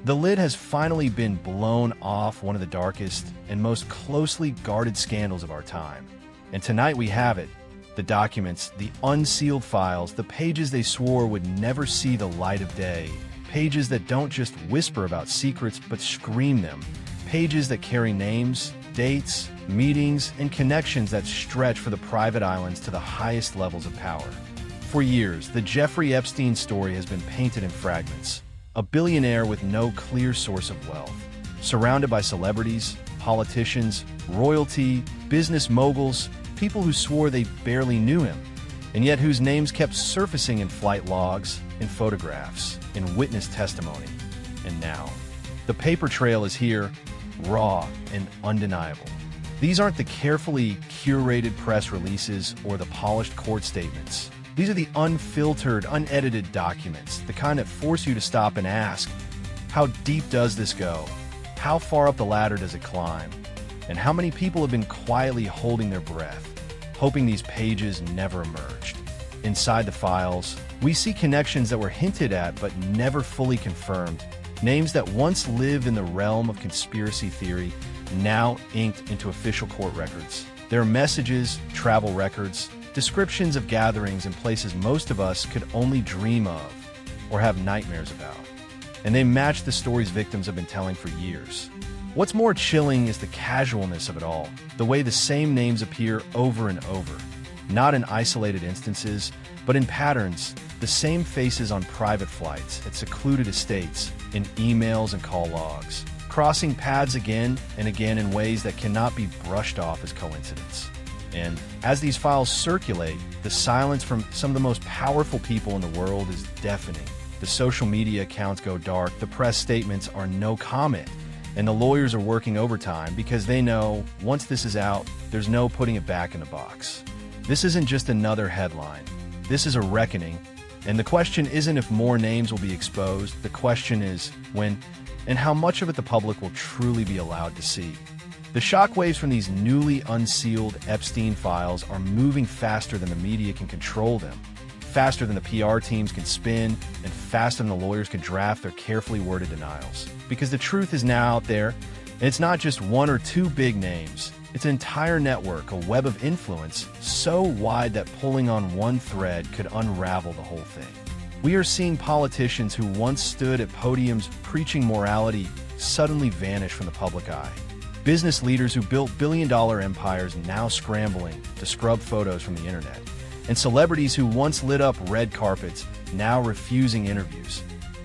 The lid has finally been blown off one of the darkest and most closely guarded scandals of our time. And tonight we have it. The documents, the unsealed files, the pages they swore would never see the light of day. Pages that don't just whisper about secrets, but scream them. Pages that carry names, dates, meetings, and connections that stretch for the private islands to the highest levels of power. For years, the Jeffrey Epstein story has been painted in fragments. A billionaire with no clear source of wealth, surrounded by celebrities, politicians, royalty, business moguls, people who swore they barely knew him, and yet whose names kept surfacing in flight logs, in photographs, in witness testimony. And now, the paper trail is here, raw and undeniable. These aren't the carefully curated press releases or the polished court statements. These are the unfiltered, unedited documents, the kind that force you to stop and ask, how deep does this go? How far up the ladder does it climb? And how many people have been quietly holding their breath, hoping these pages never emerged? Inside the files, we see connections that were hinted at but never fully confirmed, names that once lived in the realm of conspiracy theory, now inked into official court records. There are messages, travel records, descriptions of gatherings in places most of us could only dream of or have nightmares about. And they match the stories victims have been telling for years. What's more chilling is the casualness of it all, the way the same names appear over and over, not in isolated instances, but in patterns, the same faces on private flights, at secluded estates, in emails and call logs, crossing paths again and again in ways that cannot be brushed off as coincidence. And as these files circulate, the silence from some of the most powerful people in the world is deafening. The social media accounts go dark, the press statements are no comment, and the lawyers are working overtime because they know once this is out, there's no putting it back in the box. This isn't just another headline. This is a reckoning. And the question isn't if more names will be exposed. The question is when and how much of it the public will truly be allowed to see. The shockwaves from these newly unsealed Epstein files are moving faster than the media can control them, faster than the PR teams can spin, and faster than the lawyers can draft their carefully worded denials. Because the truth is now out there, and it's not just one or two big names. It's an entire network, a web of influence, so wide that pulling on one thread could unravel the whole thing. We are seeing politicians who once stood at podiums preaching morality suddenly vanish from the public eye. Business leaders who built billion-dollar empires now scrambling to scrub photos from the internet. And celebrities who once lit up red carpets now refusing interviews.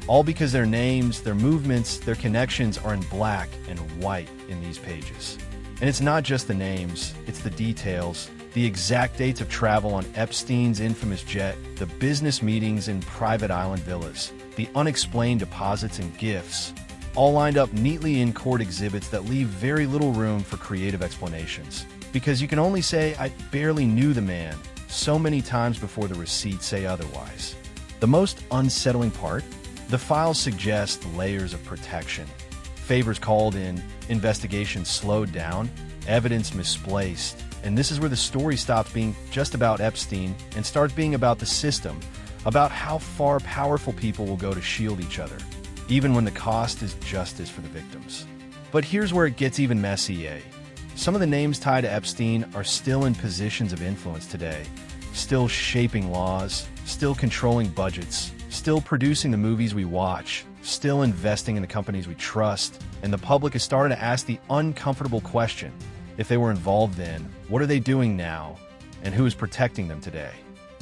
All because their names, their movements, their connections are in black and white in these pages. And it's not just the names, it's the details, the exact dates of travel on Epstein's infamous jet, the business meetings in private island villas, the unexplained deposits and gifts, all lined up neatly in court exhibits that leave very little room for creative explanations. Because you can only say, I barely knew the man, so many times before the receipts say otherwise. The most unsettling part? The files suggest layers of protection. Favors called in, investigations slowed down, evidence misplaced, and this is where the story stops being just about Epstein and starts being about the system, about how far powerful people will go to shield each other, even when the cost is justice for the victims. But here's where it gets even messier. Some of the names tied to Epstein are still in positions of influence today, still shaping laws, still controlling budgets, still producing the movies we watch, still investing in the companies we trust, and the public is starting to ask the uncomfortable question: if they were involved then, what are they doing now, and who is protecting them today?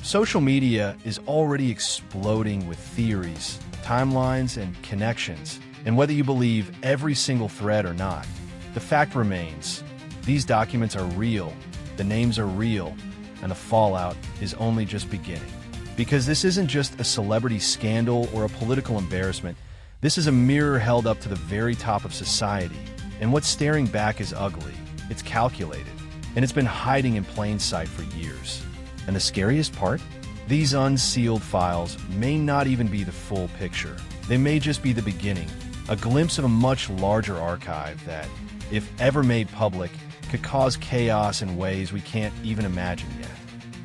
Social media is already exploding with theories, timelines, and connections, and whether you believe every single thread or not, the fact remains, these documents are real, the names are real, and the fallout is only just beginning. Because this isn't just a celebrity scandal or a political embarrassment, this is a mirror held up to the very top of society, and what's staring back is ugly, it's calculated, and it's been hiding in plain sight for years. And the scariest part? These unsealed files may not even be the full picture. They may just be the beginning, a glimpse of a much larger archive that, if ever made public, could cause chaos in ways we can't even imagine yet.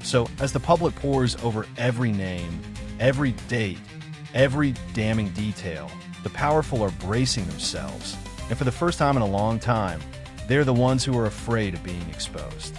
So, as the public pores over every name, every date, every damning detail. The powerful are bracing themselves, and for the first time in a long time, they're the ones who are afraid of being exposed.